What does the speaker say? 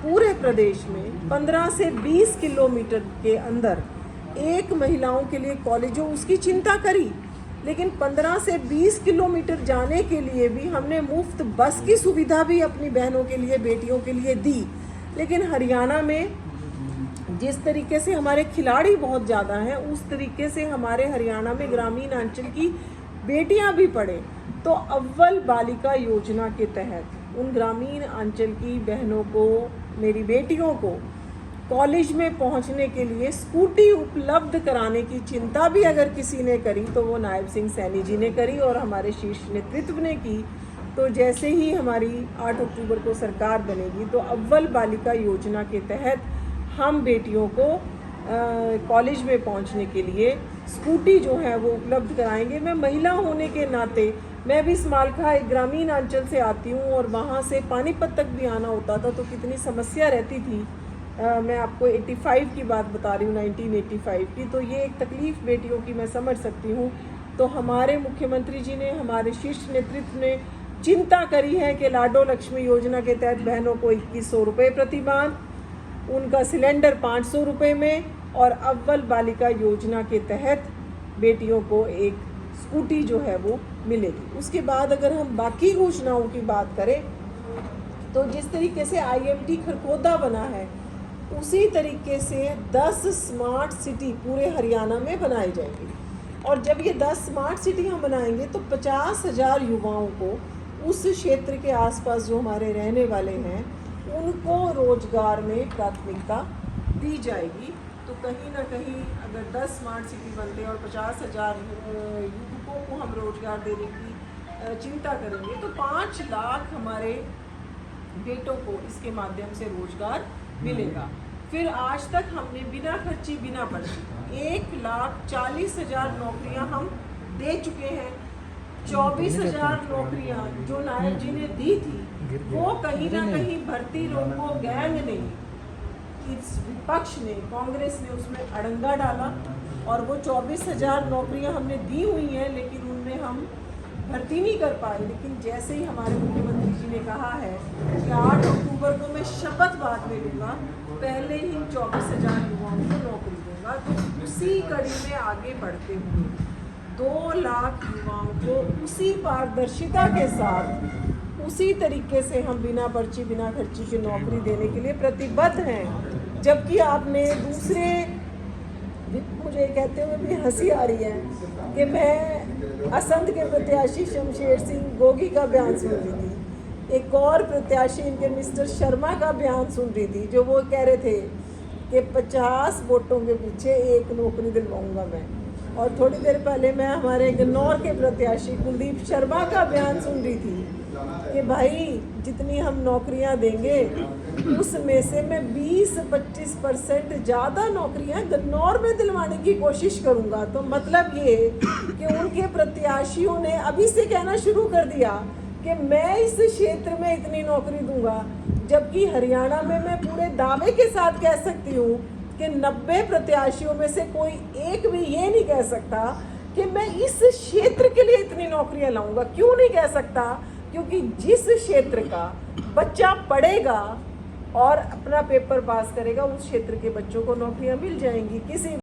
पूरे प्रदेश में 15 से 20 किलोमीटर के अंदर एक महिलाओं के लिए कॉलेज हो, उसकी चिंता करी, लेकिन 15 से 20 किलोमीटर जाने के लिए भी हमने मुफ्त बस की सुविधा भी अपनी बहनों के लिए, बेटियों के लिए दी। लेकिन हरियाणा में जिस तरीके से हमारे खिलाड़ी बहुत ज़्यादा हैं, उस तरीके से हमारे हरियाणा में ग्रामीण अंचल की बेटियां भी पढ़े। तो अव्वल बालिका योजना के तहत उन ग्रामीण अंचल की बहनों को, मेरी बेटियों को कॉलेज में पहुंचने के लिए स्कूटी उपलब्ध कराने की चिंता भी अगर किसी ने करी तो वो नायब सिंह सैनी जी ने करी और हमारे शीर्ष नेतृत्व ने की। तो जैसे ही हमारी 8 अक्टूबर को सरकार बनेगी तो अव्वल बालिका योजना के तहत हम बेटियों को कॉलेज में पहुंचने के लिए स्कूटी जो है वो उपलब्ध कराएंगे। मैं महिला होने के नाते, मैं भी समालखा एक ग्रामीण अंचल से आती हूँ और वहाँ से पानीपत तक भी आना होता था तो कितनी समस्या रहती थी। मैं आपको 85 की बात बता रही हूँ, 1985 की। तो ये एक तकलीफ़ बेटियों की मैं समझ सकती हूँ। तो हमारे मुख्यमंत्री जी ने, हमारे शीर्ष नेतृत्व ने चिंता करी है कि लाडो लक्ष्मी योजना के तहत बहनों को 2100 रुपये प्रतिमाह, उनका सिलेंडर 500 रुपये में, और अव्वल बालिका योजना के तहत बेटियों को एक स्कूटी जो है वो मिलेगी। उसके बाद अगर हम बाकी घोषणाओं की बात करें तो जिस तरीके से IMT खरखोदा बना है उसी तरीके से 10 स्मार्ट सिटी पूरे हरियाणा में बनाई जाएंगी। और जब ये 10 स्मार्ट सिटी हम बनाएंगे तो 50,000 युवाओं को उस क्षेत्र के आसपास जो हमारे रहने वाले हैं उनको रोजगार में प्राथमिकता दी जाएगी। तो कहीं ना कहीं अगर 10 स्मार्ट सिटी बनते हैं और 50,000 युवकों को हम रोजगार देने की चिंता करेंगे तो 5 लाख हमारे बेटों को इसके माध्यम से रोजगार मिलेगा। फिर आज तक हमने बिना खर्ची, बिना पर्ची 1,40,000 नौकरियां हम दे चुके हैं। 24,000 नौकरियां जो नायब जी ने दी थी वो कहीं ना कहीं भर्ती रोको गैंग ने, इस विपक्ष ने, कांग्रेस ने उसमें अड़ंगा डाला और वो 24,000 नौकरियां हमने दी हुई हैं लेकिन उनमें हम भर्ती नहीं कर पाए। लेकिन जैसे ही हमारे मुख्यमंत्री जी ने कहा है कि 8 अक्टूबर को मैं शपथ बाद में लूँगा, पहले ही 24,000 युवाओं को नौकरी दूंगा, तो उसी कड़ी में आगे बढ़ते हुए 2 लाख युवाओं को उसी पारदर्शिता के साथ, उसी तरीके से हम बिना पर्ची, बिना खर्ची की नौकरी देने के लिए प्रतिबद्ध हैं। जबकि आपने दूसरे, मुझे कहते हुए भी हंसी आ रही है कि मैं असंध के प्रत्याशी शमशेर सिंह गोगी का बयान सुन रही थी, एक और प्रत्याशी इनके मिस्टर शर्मा का बयान सुन रही थी जो वो कह रहे थे कि 50 वोटों के पीछे 1 नौकरी दिलवाऊंगा मैं। और थोड़ी देर पहले मैं हमारे गन्नौर के प्रत्याशी कुलदीप शर्मा का बयान सुन रही थी कि भाई जितनी हम नौकरियां देंगे उसमें से मैं 20-25% ज़्यादा नौकरियां गन्नौर में दिलवाने की कोशिश करूंगा। तो मतलब ये कि उनके प्रत्याशियों ने अभी से कहना शुरू कर दिया कि मैं इस क्षेत्र में इतनी नौकरी दूंगा, जबकि हरियाणा में मैं पूरे दावे के साथ कह सकती हूँ कि 90 प्रत्याशियों में से कोई एक भी ये नहीं कह सकता कि मैं इस क्षेत्र के लिए इतनी नौकरियां लाऊंगा। क्यों नहीं कह सकता? क्योंकि जिस क्षेत्र का बच्चा पढ़ेगा और अपना पेपर पास करेगा उस क्षेत्र के बच्चों को नौकरियां मिल जाएंगी। किसी